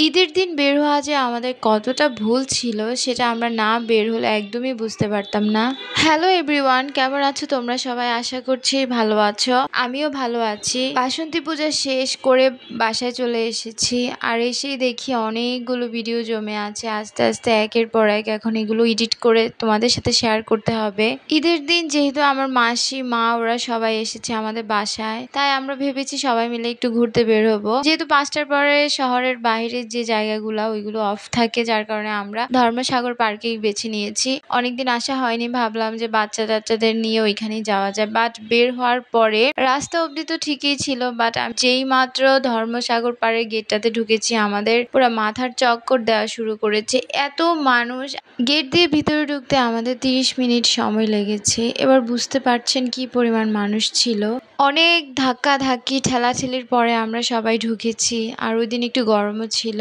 ঈদের দিন বের হওয়া যে আমাদের কতটা ভুল ছিল সেটা আমরা না বের হলে একদমই বুঝতে পারতাম না। হ্যালো এভরিওয়ান, কেমন আছো তোমরা সবাই? আশা করছি ভালো আছো। আমিও ভালো আছি। বাসন্তী পূজা শেষ করে বাসায় চলে এসেছি, আর এসেই দেখি অনেকগুলো ভিডিও জমে আছে। আস্তে আস্তে একের পর এক এখন এগুলো এডিট করে তোমাদের সাথে শেয়ার করতে হবে। ঈদের দিন যেহেতু আমার মাসি মা ওরা সবাই এসেছে আমাদের বাসায়, তাই আমরা ভেবেছি সবাই মিলে একটু ঘুরতে বের হবো। যেহেতু 5টার পরে শহরের বাইরে যে জায়গাগুলো ওইগুলো অফ থাকে, যার কারণে আমরা ধর্মসাগর পার্কেই বেছে নিয়েছি। অনেকদিন আসা হয়নি, ভাবলাম যে বাচ্চা টাচ্চাদের নিয়ে ওইখানেই যাওয়া যায়। বাট বের হওয়ার পরে রাস্তা অবধি তো ঠিকই ছিল, বাট যেই মাত্র ধর্মসাগর পাড়ের গেটটাতে ঢুকেছি আমাদের পুরো মাথার চক্কর দেওয়া শুরু করেছে। এত মানুষ, গেট দিয়ে ভিতরে ঢুকতে আমাদের 30 মিনিট সময় লেগেছে। এবার বুঝতে পারছেন কি পরিমাণ মানুষ ছিল। অনেক ধাক্কা ধাক্কি ঠেলাঠেলির পরে আমরা সবাই ঢুকেছি, আর ওই দিন একটু গরমও ছিল।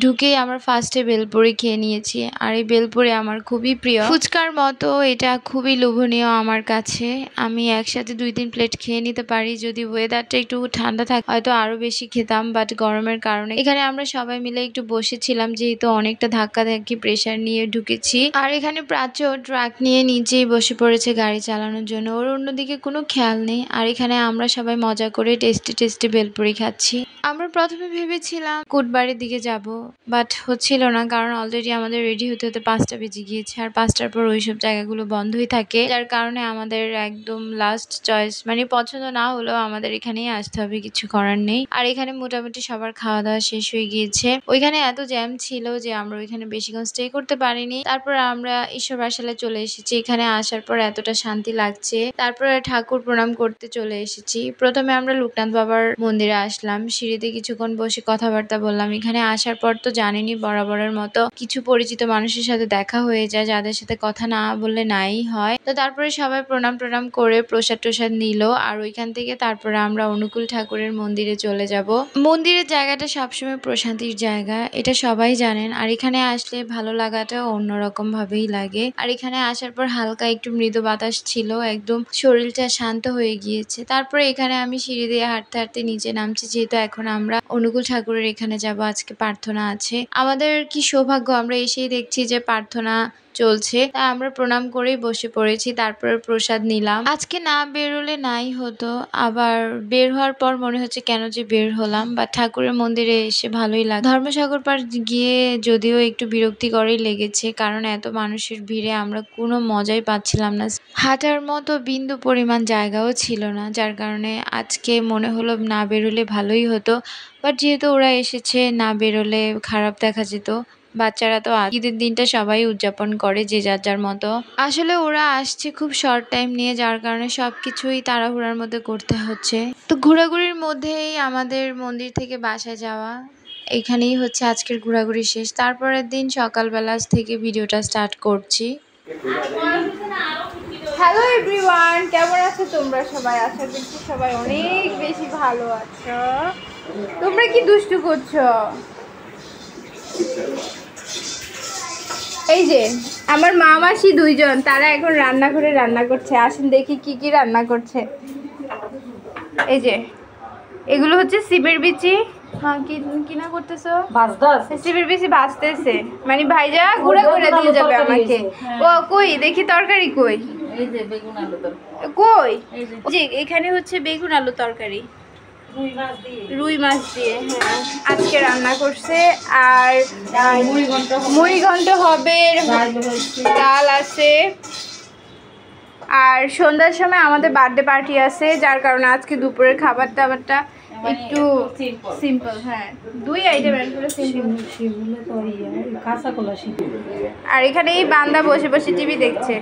ঢুকেই আমরা ফার্স্টে বেলপুরি খেয়ে নিয়েছি, আর এই বেলপুরি আমার খুবই প্রিয়, ফুচকার মতো। এটা খুবই লোভনীয় আমার কাছে। আমি একসাথে 2-3 প্লেট খেয়ে নিতে পারি। যদি ওয়েদারটা একটু ঠান্ডা থাকে হয়তো আরো বেশি খেতাম, বাট গরমের কারণে এখানে আমরা সবাই মিলে একটু বসেছিলাম, যেহেতু অনেকটা ধাক্কা ধাক্কি প্রেশার নিয়ে ঢুকেছি। আর এখানে প্রাচ্য ট্রাক নিয়ে নিচেই বসে পড়েছে গাড়ি চালানোর জন্য, ওর অন্যদিকে কোনো খেয়াল নেই। আর এখানে আমরা সবাই মজা করে টেস্টি টেস্টি বেলপুরি খাচ্ছি। আমরা প্রথমে ভেবেছিলাম কুটবাড়ির দিকে যাব, বাট হচ্ছিল না, কারণ অলরেডি আমাদের রেডি হতে হতে 5টা বেজে গিয়েছে, আর 5টার পর ওইসব জায়গাগুলো বন্ধই থাকে। যার কারণে আমাদের একদম লাস্ট চয়েস, মানে পছন্দ না হলেও আমাদের এখানেই আসতে হবে, কিছু করার নেই। আর এখানে মোটামুটি সবার খাওয়া দাওয়া শেষ হয়ে গিয়েছে। ওইখানে এত জ্যাম ছিল যে আমরা ওইখানে বেশিক্ষণ স্টে করতে পারিনি। তারপর আমরা ঈশ্বর বাসালায় চলে এসেছি। এখানে আসার পর এতটা শান্তি লাগছে। তারপরে ঠাকুর প্রণাম করতে চলে এসেছি। প্রথমে আমরা লোকনাথ বাবার মন্দিরে আসলাম, সিঁড়িতে কিছুক্ষণ বসে কথাবার্তা বললাম। এখানে আসার পর তো জানেনই বরাবরের মতো কিছু পরিচিত মানুষের সাথে দেখা হয়ে যায়, যাদের সাথে কথা না বললে নাই হয়। তো তারপরে সবাই প্রণাম করে প্রসাদ টোসাদ নিল, আর ওইখান থেকে তারপরে আমরা অনুকূল ঠাকুরের মন্দিরে চলে যাব। মন্দিরের জায়গাটা সবসময় প্রশান্তির জায়গা, এটা সবাই জানেন। আর এখানে আসলে ভালো লাগাটা অন্যরকম ভাবেই লাগে। আর এখানে আসার পর হালকা একটু মৃদু বাতাস ছিল, একদম শরীরটা শান্ত হয়ে গিয়েছে। তারপরে এখানে আমি সিঁড়ি দিয়ে হাঁটতে হাঁটতে নিচে নামছি, যেহেতু এখন আমরা অনুকূল ঠাকুরের এখানে যাব। আজকে প্রার্থনা আছে। আমাদের কি সৌভাগ্য, আমরা এসেই দেখছি যে প্রার্থনা চলছে, তাই আমরা প্রণাম করেই বসে পড়েছি। তারপরে প্রসাদ নিলাম। আজকে না বেরোলে নাই হতো, আবার বের হওয়ার পর মনে হচ্ছে কেন যে বের হলাম। বা ঠাকুরের মন্দিরে এসে ভালোই লাগে। ধর্মসাগর পার গিয়ে যদিও একটু বিরক্তিকরই লেগেছে, কারণ এত মানুষের ভিড়ে আমরা কোনো মজাই পাচ্ছিলাম না। হাঁটার মতো বিন্দু পরিমাণ জায়গাও ছিল না, যার কারণে আজকে মনে হলো না বেরোলে ভালোই হতো। বাট যেহেতু ওরা এসেছে, না বেরোলে খারাপ দেখা যেত। বাচ্চারা তো ঈদের দিনটা সবাই উদযাপন করে যে যার যার মতো। আসলে ওরা আসছে খুব শর্ট টাইম নিয়ে, যার কারণে সবকিছুই তাড়াহুড়ার মধ্যে করতে হচ্ছে। তো ঘোরাঘুরির মধ্যেই আমাদের মন্দির থেকে বাসায় যাওয়া, এখানেই হচ্ছে আজকের ঘোরাঘুরি শেষ। তারপরের দিন সকালবেলা থেকে ভিডিওটা স্টার্ট করছি। হ্যালো এভরিওয়ান, কেমন আছো তোমরা সবাই? আশা করছি সবাই অনেক বেশি ভালো আছো। তোমরা কি দুষ্টু করছো? এই যে আমার মা মাসি 2জন, তারা এখন রান্নাঘরে রান্না করছে। আসেন দেখি কি কি রান্না করছে। এই যে এগুলো হচ্ছে সিমের বিচি। হ্যাঁ, কি না করতেছো? সিমের বিচি ভাজতেছে, মানে ভাইজা গুঁড়া করে দিয়ে যাবে আমাকে। ও কই দেখি তরকারি কই? কই যে এখানে হচ্ছে বেগুন আলু তরকারি রুই মাছ দিয়ে, হ্যাঁ আজকে রান্না করছে। আর মুড়ি ঘন্ট হবে, ডাল আছে। আর সন্ধ্যার সময় আমাদের বার্থডে পার্টি আছে, যার কারণে আজকে দুপুরের খাবার দাবারটা একটু সিম্পল। হ্যাঁ, 2 আইটেমের করে সিম্পল। আর এখানে এই বান্দা বসে বসে টিভি দেখছে।